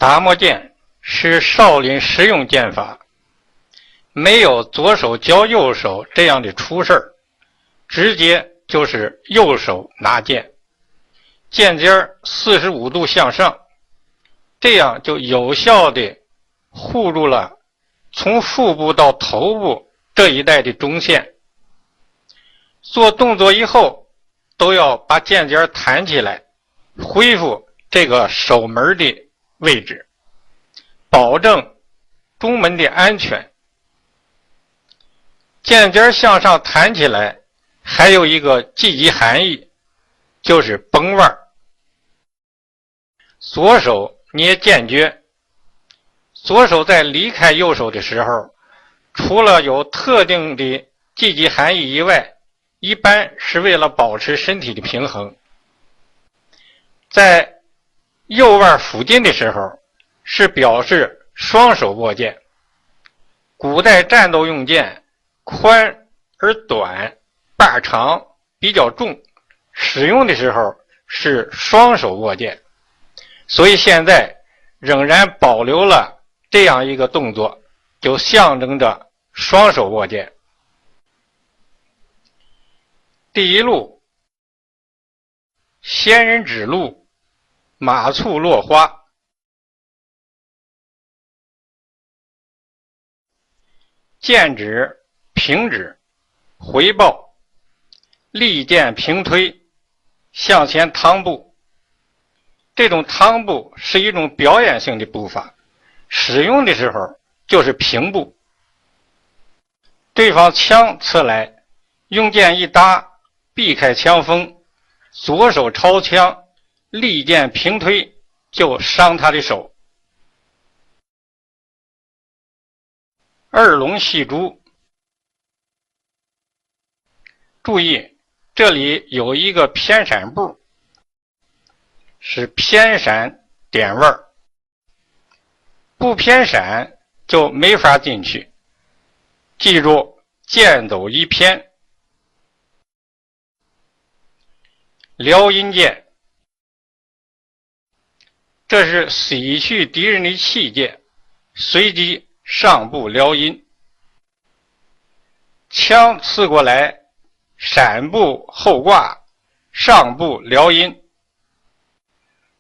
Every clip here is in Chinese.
达摩剑是少林实用剑法，没有左手教右手这样的出事儿，直接就是右手拿剑，剑尖45度向上，这样就有效地护住了从腹部到头部这一带的中线。做动作以后都要把剑尖弹起来，恢复这个守门的位置，保证中门的安全。剑尖向上弹起来还有一个积极含义，就是绷腕。左手捏剑诀，左手在离开右手的时候，除了有特定的积极含义以外，一般是为了保持身体的平衡。在右腕附近的时候，是表示双手握剑。古代战斗用剑宽而短，把长，比较重，使用的时候是双手握剑，所以现在仍然保留了这样一个动作，就象征着双手握剑。第一路，仙人指路，马蹙落花。剑指平指，回抱，利剑平推，向前趟步。这种趟步是一种表演性的步法，使用的时候就是平步。对方枪刺来，用剑一搭，避开枪锋，左手抄枪，利剑平推，就伤他的手。二龙戏珠，注意这里有一个偏闪步，是偏闪点位，不偏闪就没法进去。记住，剑走一偏。撩阴剑，这是洗去敌人的气界，随即上步撩阴。枪刺过来，闪步后挂，上步撩阴。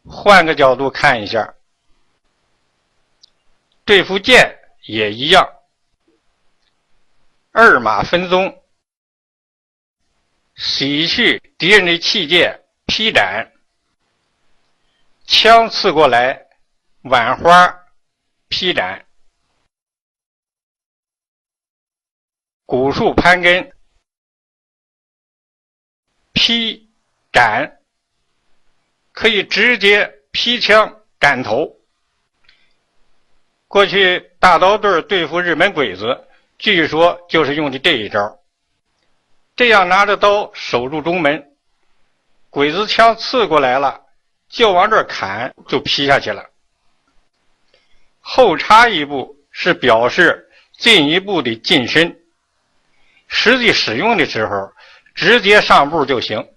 换个角度看一下，对付剑也一样，二马分鬃，洗去敌人的气界，劈斩。枪刺过来，挽花，劈斩。古树攀根，劈斩，可以直接劈枪斩头。过去大刀队对付日本鬼子，据说就是用的这一招。这样拿着刀守住中门，鬼子枪刺过来了，就往这儿砍，就劈下去了。后插一步是表示进一步的近身，实际使用的时候直接上步就行。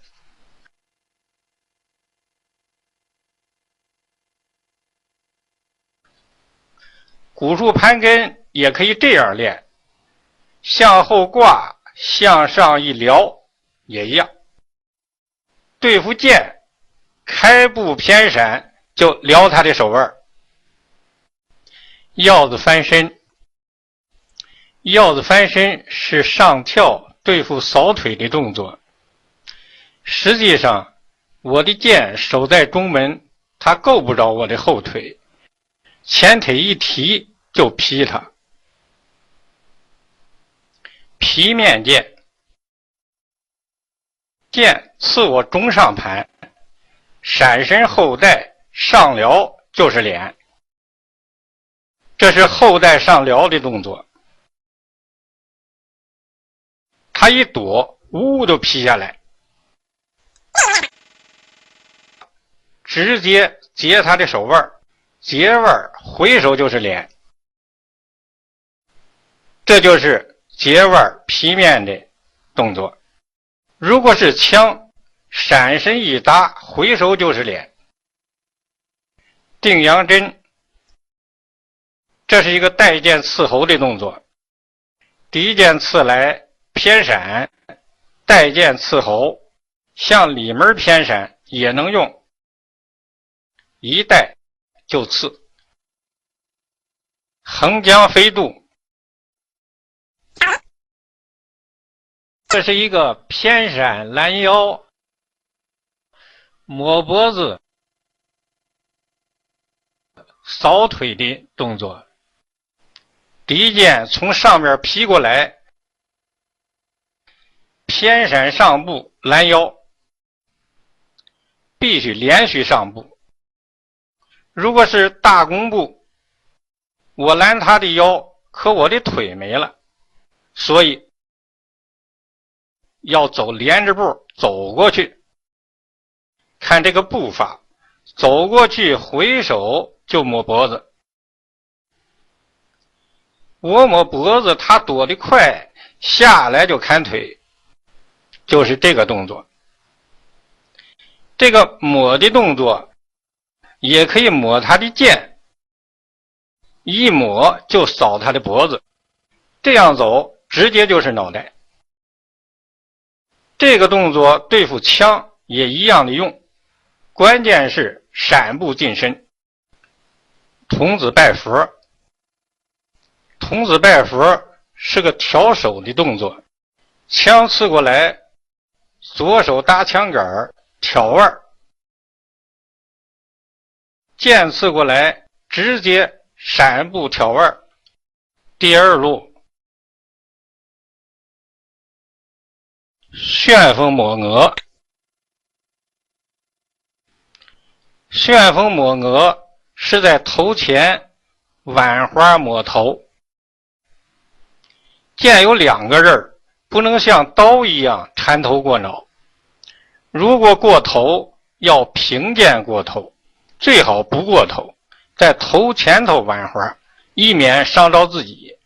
古树攀根也可以这样练，向后挂，向上一撩，也一样。对付剑，开步偏闪，就撩他的手腕。鹞子翻身，鹞子翻身是上跳对付扫腿的动作。实际上我的剑守在中门，他够不着我的后腿，前腿一提就劈他。皮面剑，剑刺我中上盘，闪身后带上撩就是脸，这是后带上撩的动作。他一躲，呜就劈下来，直接截他的手腕，截腕回手就是脸，这就是截腕劈面的动作。如果是枪，闪身一搭，回手就是脸。定阳针这是一个带剑刺喉的动作。第一剑刺来偏闪，带剑刺喉，向里门偏闪也能用，一带就刺。横江飞渡，这是一个偏闪拦腰、摸脖子、扫腿的动作。第一剑从上面劈过来，偏闪上步拦腰，必须连续上步。如果是大弓步，我拦他的腰，可我的腿没了，所以要走连着步走过去。看这个步法，走过去回手就摸脖子，我摸脖子，他躲得快，下来就砍腿，就是这个动作。这个摸的动作也可以摸他的剑，一摸就扫他的脖子，这样走直接就是脑袋。这个动作对付枪也一样的用，关键是闪步近身。童子拜佛，童子拜佛是个挑手的动作，枪刺过来，左手搭枪杆挑腕，剑刺过来直接闪步挑腕。第二路旋风抹额，旋风抹额是在头前挽花抹头。剑有两个刃，不能像刀一样缠头过脑，如果过头要平剑过头，最好不过头，在头前头挽花，以免伤着自己。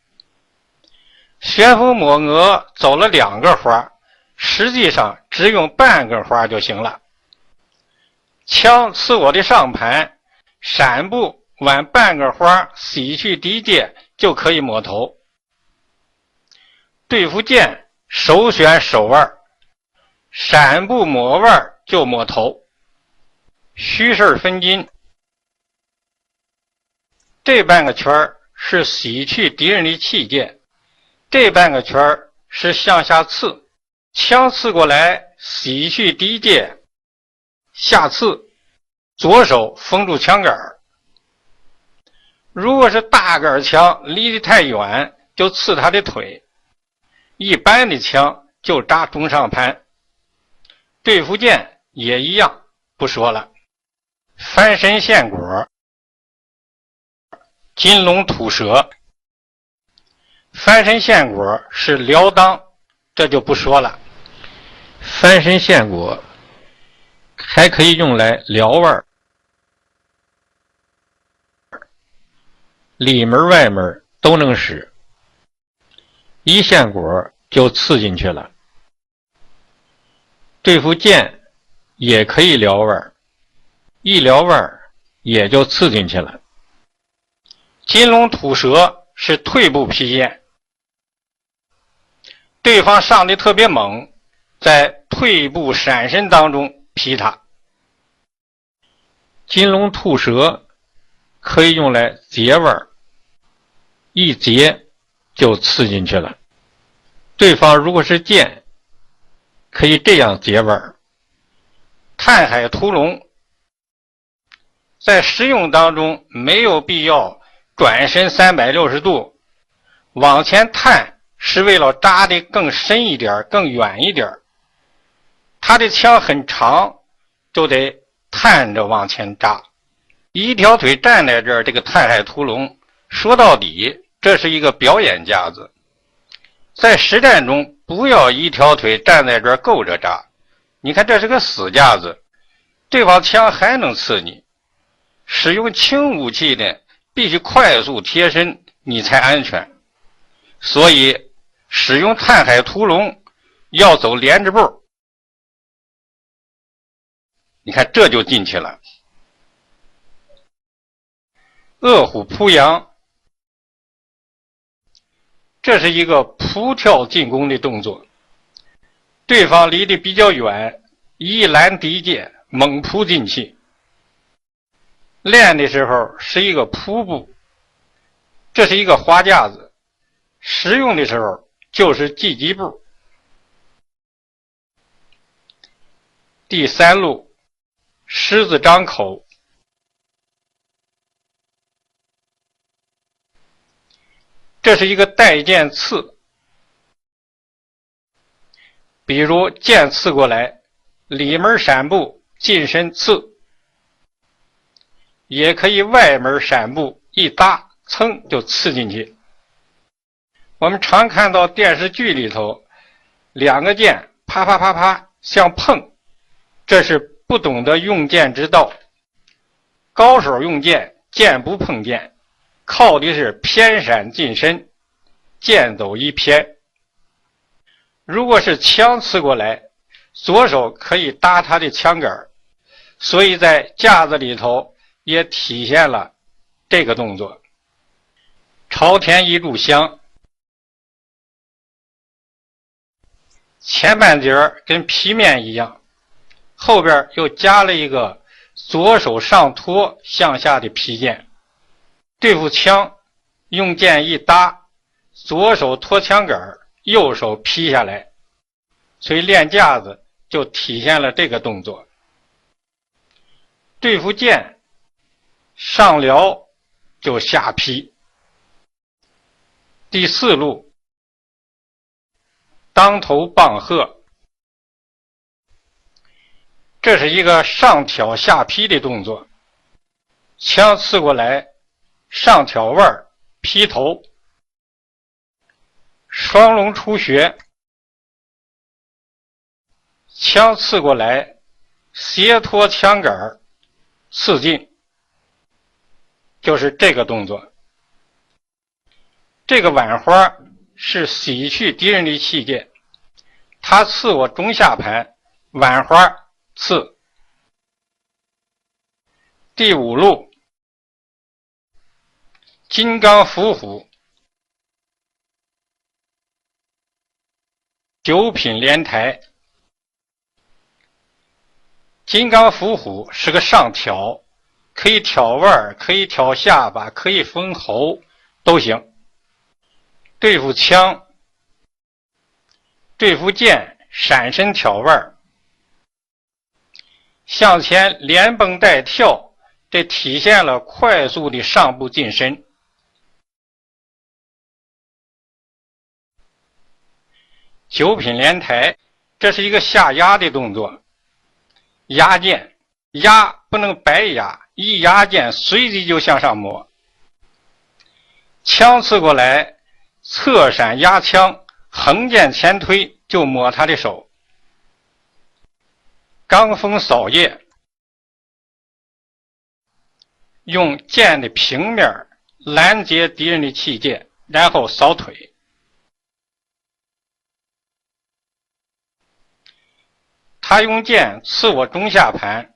旋风抹额走了2个花，实际上只用半个花就行了。枪刺我的上盘，闪步挽半个花，洗去敌戒就可以抹头。对付剑首选手腕，闪步抹腕就抹头。虚实分金，这半个圈是洗去敌人的气剑，这半个圈是向下刺，枪刺过来洗去敌戒，下刺，左手封住枪杆。如果是大杆枪离得太远，就刺他的腿，一般的枪就扎中上盘。对付剑也一样，不说了。翻身线果，金龙吐舌。翻身线果是撩裆，这就不说了。翻身线果还可以用来撩腕，里门外门都能使。一线果就刺进去了。对付剑也可以撩腕，一撩腕也就刺进去了。金龙吐舌是退步劈剑，对方上的特别猛，在退步闪身当中劈他。金龙吐舌可以用来截腕，一截就刺进去了。对方如果是剑，可以这样截腕。探海屠龙在实用当中没有必要转身360度，往前探是为了扎得更深一点更远一点。他的枪很长，就得探着往前扎。一条腿站在这儿，这个探海屠龙说到底这是一个表演架子，在实战中不要一条腿站在这儿够着扎。你看这是个死架子，对方枪还能刺你。使用轻武器的必须快速贴身，你才安全。所以使用探海屠龙要走连着步。你看这就进去了。饿虎扑羊这是一个扑跳进攻的动作，对方离得比较远，一拦敌箭，猛扑进去。练的时候是一个扑步，这是一个花架子，使用的时候就是击击步。第三路，狮子张口。这是一个带剑刺，比如剑刺过来，里门闪步，近身刺，也可以外门闪步，一搭，噌就刺进去。我们常看到电视剧里头，两个剑啪啪啪啪相碰，这是不懂得用剑之道。高手用剑，剑不碰剑，靠的是偏闪近身，剑走一偏。如果是枪刺过来，左手可以搭他的枪杆，所以在架子里头也体现了这个动作。朝天一炷香，前半截跟劈面一样，后边又加了一个左手上托向下的劈剑。对付枪，用剑一搭，左手托枪杆，右手劈下来，所以练架子就体现了这个动作。对付剑，上撩就下劈。第四路，当头棒喝，这是一个上挑下劈的动作。枪刺过来，上挑腕，劈头。双龙出穴，枪刺过来，斜托枪杆，刺进，就是这个动作。这个挽花是洗去敌人的气剑，他刺我中下盘，挽花刺。第五路，金刚伏虎，九品连台。金刚伏虎是个上挑，可以挑腕，可以挑下巴，可以封喉，都行。对付枪，对付剑，闪身挑腕，向前连蹦带跳，这体现了快速的上步近身。九品连台，这是一个下压的动作。压剑，压不能白压，一压剑随即就向上抹。枪刺过来，侧闪压枪，横剑前推就抹他的手。罡风扫叶，用剑的平面拦截敌人的气剑，然后扫腿。他用剑刺我中下盘，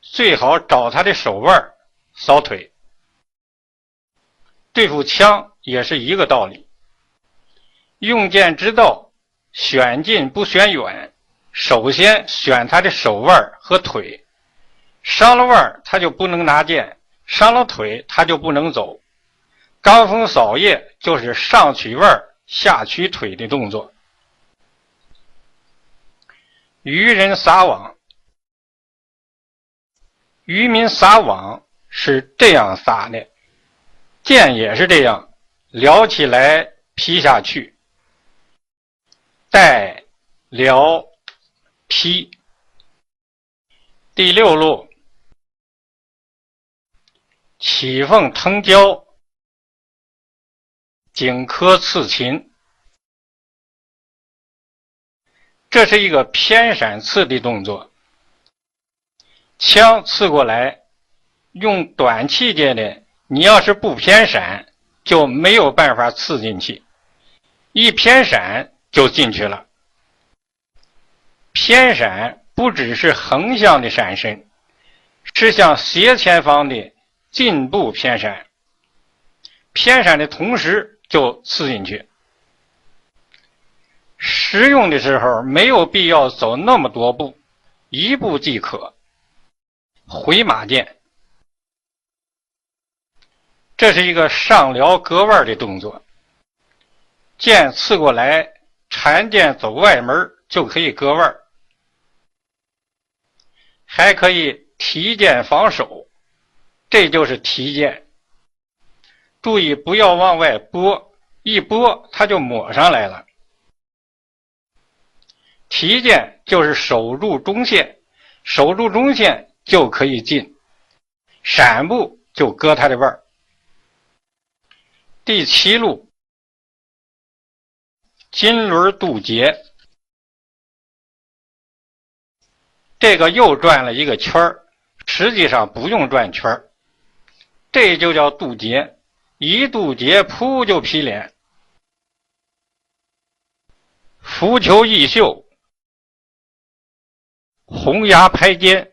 最好找他的手腕，扫腿。对付枪也是一个道理。用剑之道，选近不选远，首先选他的手腕和腿。伤了腕他就不能拿剑，伤了腿他就不能走。罡风扫叶就是上取腕下取腿的动作。渔人撒网，渔民撒网是这样撒的，剑也是这样，撩起来劈下去，带撩劈。第六路，起凤腾蛟，颈科刺秦。这是一个偏闪刺的动作。枪刺过来，用短气剑的，你要是不偏闪，就没有办法刺进去，一偏闪就进去了。偏闪不只是横向的闪身，是向斜前方的进步偏闪，偏闪的同时就刺进去。使用的时候没有必要走那么多步，一步即可。回马剑，这是一个上撩割腕的动作，剑刺过来，缠剑走外门就可以割腕，还可以提剑防守，这就是提剑。注意不要往外拨，一拨它就抹上来了。提剑就是守住中线，守住中线就可以进，闪步就割他的腕。第7路金轮渡劫，这个又转了一个圈，实际上不用转圈，这就叫渡劫，一渡劫扑就劈脸。浮球易袖，红牙拍肩，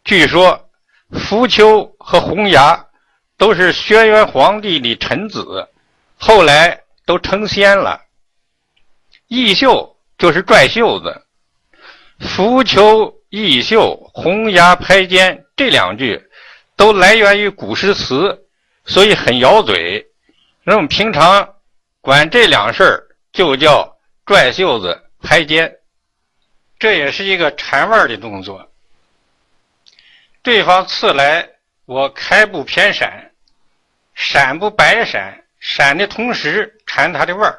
据说浮丘和红牙都是轩辕皇帝的臣子，后来都成仙了。易袖就是拽袖子，浮丘易袖红牙拍肩这2句都来源于古诗词，所以很咬嘴。那我们平常管这2事儿就叫拽袖子拍肩，这也是一个缠腕的动作。对方刺来，我开步偏闪，闪不白闪，闪的同时缠他的腕，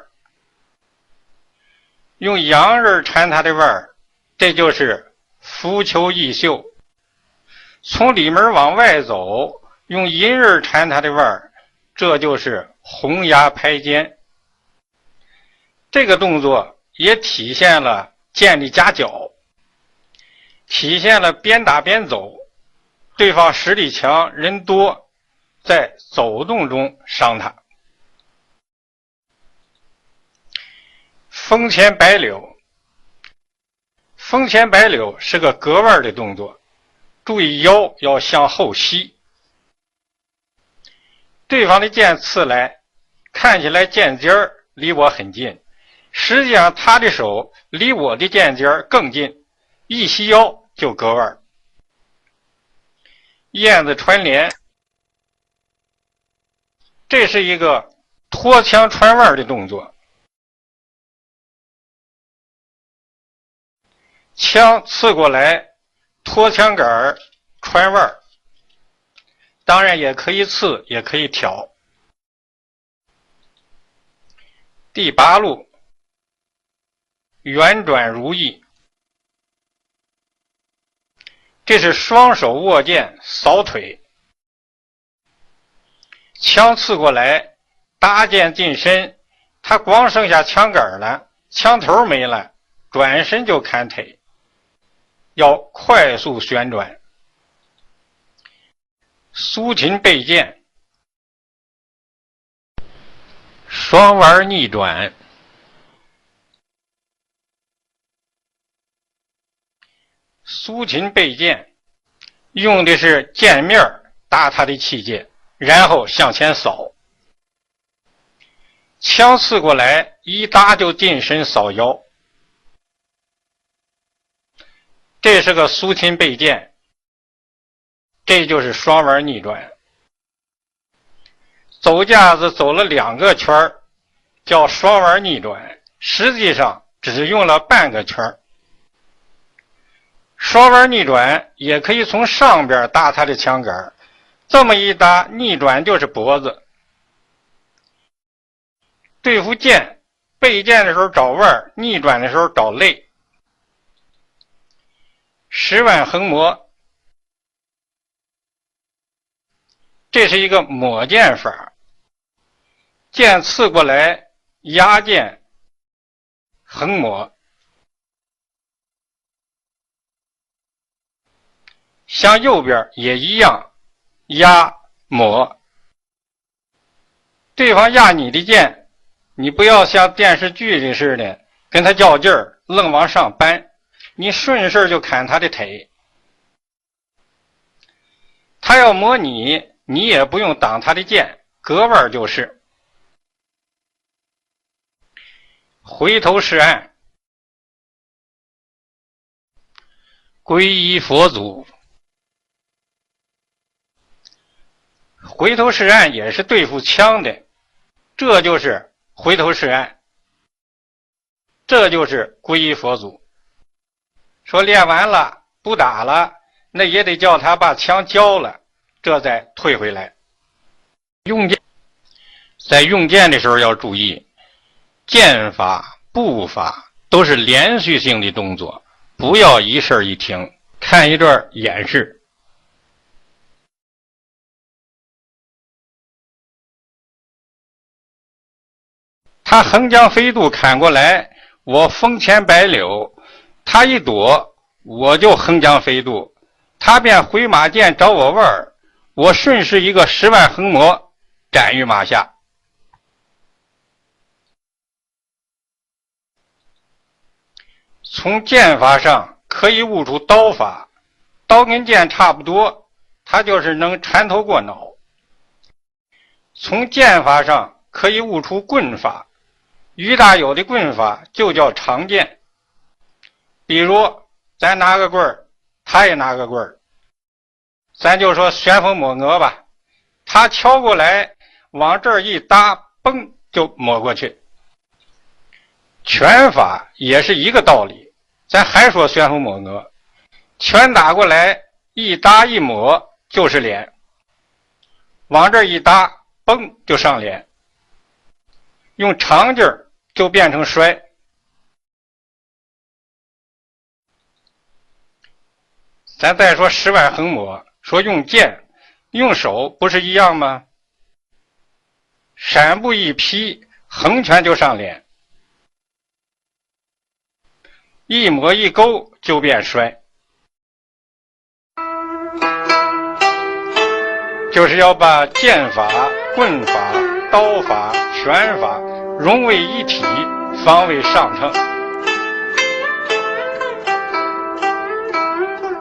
用阳刃缠他的腕，这就是浮球易袖。从里门往外走，用阴刃缠他的腕，这就是红牙拍肩。这个动作也体现了剑的夹角，体现了边打边走，对方实力强人多，在走动中伤他。风前白柳，风前白柳是个割腕的动作，注意腰要向后吸。对方的剑刺来，看起来剑尖离我很近，实际上他的手离我的剑尖更近，一吸腰就割腕。燕子穿连，这是一个脱枪穿腕的动作，枪刺过来，脱枪杆穿腕，当然也可以刺也可以挑。第8路圆转如意，这是双手握剑扫腿，枪刺过来，搭剑近身，他光剩下枪杆了，枪头没了，转身就砍腿，要快速旋转。苏秦背剑，双腕逆转，苏秦背剑用的是剑面搭他的器械，然后向前扫，枪刺过来，一搭就近身扫腰，这是个苏秦背剑，这就是双腕逆转。走架子走了2个圈，叫双腕逆转，实际上只用了半个圈。双腕逆转也可以从上边搭他的枪杆，这么一搭，逆转就是脖子。对付剑，背剑的时候找腕，逆转的时候找肋。10腕横磨，这是一个抹剑法，剑刺过来，压剑横抹，向右边也一样，压抹。对方压你的剑，你不要像电视剧里似的跟他较劲儿，愣往上搬，你顺势就砍他的腿。他要磨你，你也不用挡他的剑，割腕就是回头是岸，皈依佛祖。回头是岸也是对付枪的，这就是回头是岸，这就是皈依佛祖。说练完了不打了，那也得叫他把枪交了，这再退回来。用剑，在用剑的时候要注意，剑法步法都是连续性的动作，不要一事一停。看一段演示。他横江飞渡砍过来，我风前白柳，他一躲，我就横江飞渡，他便回马剑找我腕儿，我顺势一个10万横魔，斩于马下。从剑法上可以悟出刀法，刀跟剑差不多，它就是能缠头过脑。从剑法上可以悟出棍法，于大有的棍法就叫长剑。比如咱拿个棍儿，他也拿个棍儿，咱就说旋风抹额吧，他敲过来往这儿一搭，嘣就抹过去。拳法也是一个道理，咱还说旋风抹额，拳打过来一搭一抹就是脸，往这儿一搭，嘣就上脸，用长劲儿就变成摔。咱再说10万横抹，说用剑用手不是一样吗？闪步一劈，横拳就上脸，一抹一勾就变摔，就是要把剑法、棍法、刀法、拳法融为一体，方为上乘。